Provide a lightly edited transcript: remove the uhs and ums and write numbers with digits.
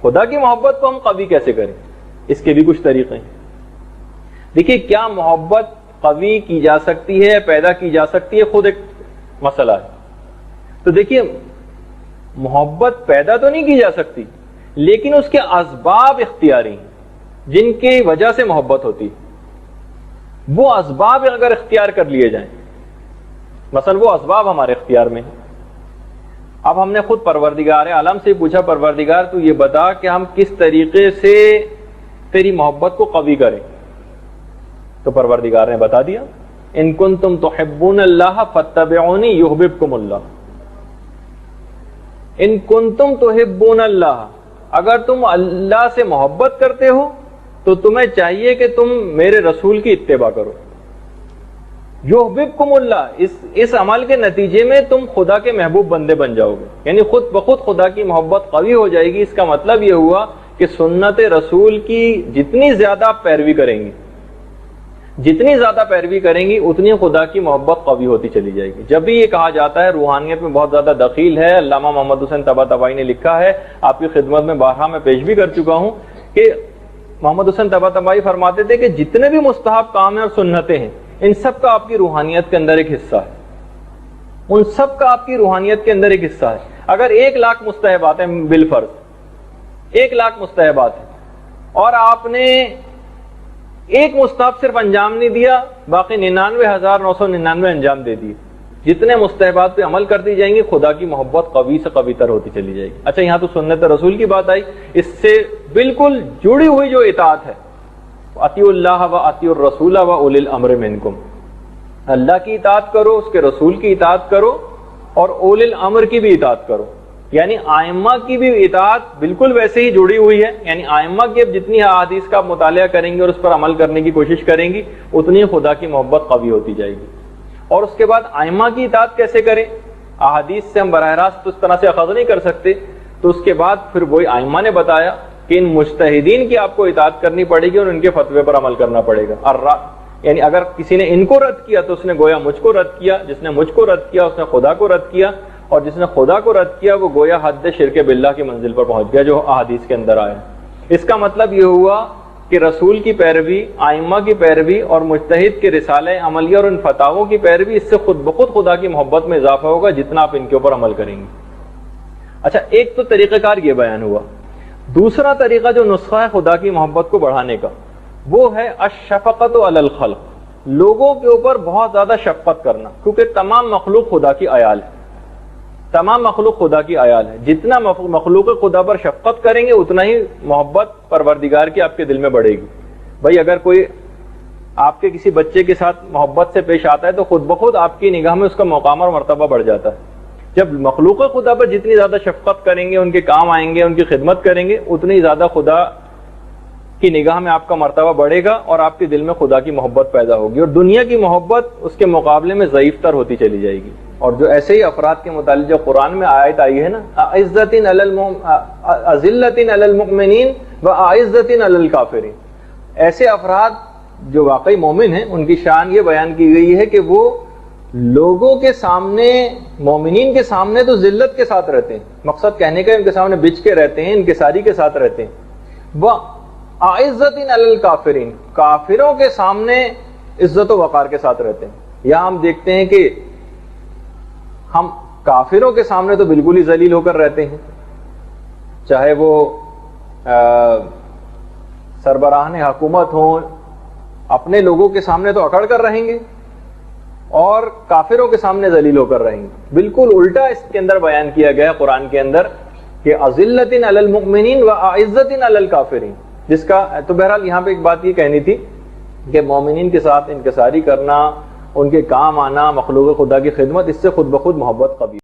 خدا کی محبت کو ہم قوی کیسے کریں؟ اس کے بھی کچھ طریقے ہیں. دیکھیے کیا محبت قوی کی جا سکتی ہے، پیدا کی جا سکتی ہے، خود ایک مسئلہ ہے. تو دیکھیے محبت پیدا تو نہیں کی جا سکتی، لیکن اس کے اسباب اختیاری ہیں جن کی وجہ سے محبت ہوتی ہے. وہ اسباب اگر اختیار کر لیے جائیں، مثلا وہ اسباب ہمارے اختیار میں ہیں. اب ہم نے خود پروردگار عالم سے پوچھا، پروردگار تو یہ بتا کہ ہم کس طریقے سے تیری محبت کو قوی کریں. تو پروردگار نے بتا دیا، ان کنتم تحبون اللہ فاتبعونی یحببکم اللہ. ان کنتم تحبون اللہ، اگر تم اللہ سے محبت کرتے ہو تو تمہیں چاہیے کہ تم میرے رسول کی اتباع کرو. یحببکم اللہ، اس عمل کے نتیجے میں تم خدا کے محبوب بندے بن جاؤ گے، یعنی خود بخود خدا کی محبت قوی ہو جائے گی. اس کا مطلب یہ ہوا کہ سنت رسول کی جتنی زیادہ آپ پیروی کریں گی، جتنی زیادہ پیروی کریں گی، اتنی خدا کی محبت قوی ہوتی چلی جائے گی. جب بھی یہ کہا جاتا ہے روحانیت میں بہت زیادہ دخیل ہے، علامہ محمد حسین طباطبائی نے لکھا ہے، آپ کی خدمت میں بارہا میں پیش بھی کر چکا ہوں، کہ محمد حسین طباطبائی فرماتے تھے کہ جتنے بھی مستحب کام ہیں اور سنتیں ہیں، ان سب کا آپ کی روحانیت کے اندر ایک حصہ ہے. ان سب کا آپ کی روحانیت کے اندر ایک حصہ ہے. اگر 1,00,000 مستحبات ہیں بالفرض، 1,00,000 مستحبات ہیں، اور آپ نے ایک مستحب صرف انجام نہیں دیا، باقی 99,999 انجام دے دیے، جتنے مستحبات پہ عمل کرتی جائیں گی خدا کی محبت قوی سے قوی تر ہوتی چلی جائے گی. اچھا یہاں تو سنت رسول کی بات آئی، اس سے بالکل جڑی ہوئی جو اطاعت ہے، اطیعوا اللہ و اطیعوا الرسول و اولی الامر منکم، اللہ کی اطاعت کرو، اس کے رسول کی اطاعت کرو، اور اولی الامر کی بھی اطاعت کرو. یعنی آئمہ کی بھی اطاعت بالکل ویسے ہی جڑی ہوئی ہے. یعنی آئمہ کی اب جتنی احادیث کا آپ مطالعہ کریں گے اور اس پر عمل کرنے کی کوشش کریں گی، اتنی خدا کی محبت قوی ہوتی جائے گی. اور اس کے بعد آئمہ کی اطاعت کیسے کریں؟ احادیث سے ہم براہ راست اس طرح سے اخذ نہیں کر سکتے. تو اس کے بعد پھر وہی آئمہ نے بتایا کہ ان مجتہدین کی آپ کو اطاعت کرنی پڑے گی اور ان کے فتوے پر عمل کرنا پڑے گا. یعنی اگر کسی نے ان کو رد کیا تو اس نے گویا مجھ کو رد کیا، جس نے مجھ کو رد کیا اس نے خدا کو رد کیا، اور جس نے خدا کو رد کیا وہ گویا حد شرک باللہ کی منزل پر پہنچ گیا جو احادیث کے اندر آیا. اس کا مطلب یہ ہوا کہ رسول کی پیروی، آئمہ کی پیروی اور مجتہد کے رسالہ عملیہ اور ان فتاووں کی پیروی، اس سے خود بخود خدا کی محبت میں اضافہ ہوگا جتنا آپ ان کے اوپر عمل کریں گے. اچھا ایک تو طریقہ کار یہ بیان ہوا. دوسرا طریقہ جو نسخہ ہے خدا کی محبت کو بڑھانے کا، وہ ہے الشفقۃ علی الخلق، لوگوں کے اوپر بہت زیادہ شفقت کرنا. کیونکہ تمام مخلوق خدا کی عیال ہے، تمام مخلوق خدا کی عیال ہے. جتنا مخلوق خدا پر شفقت کریں گے اتنا ہی محبت پروردگار کی آپ کے دل میں بڑھے گی. بھائی اگر کوئی آپ کے کسی بچے کے ساتھ محبت سے پیش آتا ہے تو خود بخود آپ کی نگاہ میں اس کا مقام اور مرتبہ بڑھ جاتا ہے. جب مخلوق خدا پر جتنی زیادہ شفقت کریں گے، ان کے کام آئیں گے، ان کی خدمت کریں گے، اتنی زیادہ خدا کی نگاہ میں آپ کا مرتبہ بڑھے گا اور آپ کے دل میں خدا کی محبت پیدا ہوگی. اور دنیا کی محبت اس کے مقابلے میں ضعیف تر ہوتی چلی جائے گی. اور جو ایسے ہی افراد کے متعلق جو قرآن میں آیت آئی ہے نا، اعزۃ علی المؤمنین و اعزۃ علی الکافرین، ایسے افراد جو واقعی مومن ہیں ان کی شان یہ بیان کی گئی ہے کہ وہ لوگوں کے سامنے، مومنین کے سامنے تو ذلت کے ساتھ رہتے ہیں. مقصد کہنے کا ان کے سامنے بچ کے رہتے ہیں، انکساری کے ساتھ رہتے ہیں. وہ اعزۃ علی الکافرین، کافروں کے سامنے عزت و وقار کے ساتھ رہتے ہیں. یہاں ہم دیکھتے ہیں کہ ہم کافروں کے سامنے تو بالکل ہی ذلیل ہو کر رہتے ہیں، چاہے وہ سربراہان حکومت ہوں، اپنے لوگوں کے سامنے تو اکڑ کر رہیں گے اور کافروں کے سامنے ذلیل ہو کر رہیں گے. بالکل الٹا اس کے اندر بیان کیا گیا ہے قرآن کے اندر کہ اذلۃ علی المؤمنین و اعزۃ علی الکافرین، جس کا تو بہرحال یہاں پہ ایک بات یہ کہنی تھی کہ مومنین کے ساتھ انکساری کرنا، ان کے کام آنا، مخلوق خدا کی خدمت، اس سے خود بخود محبت قوی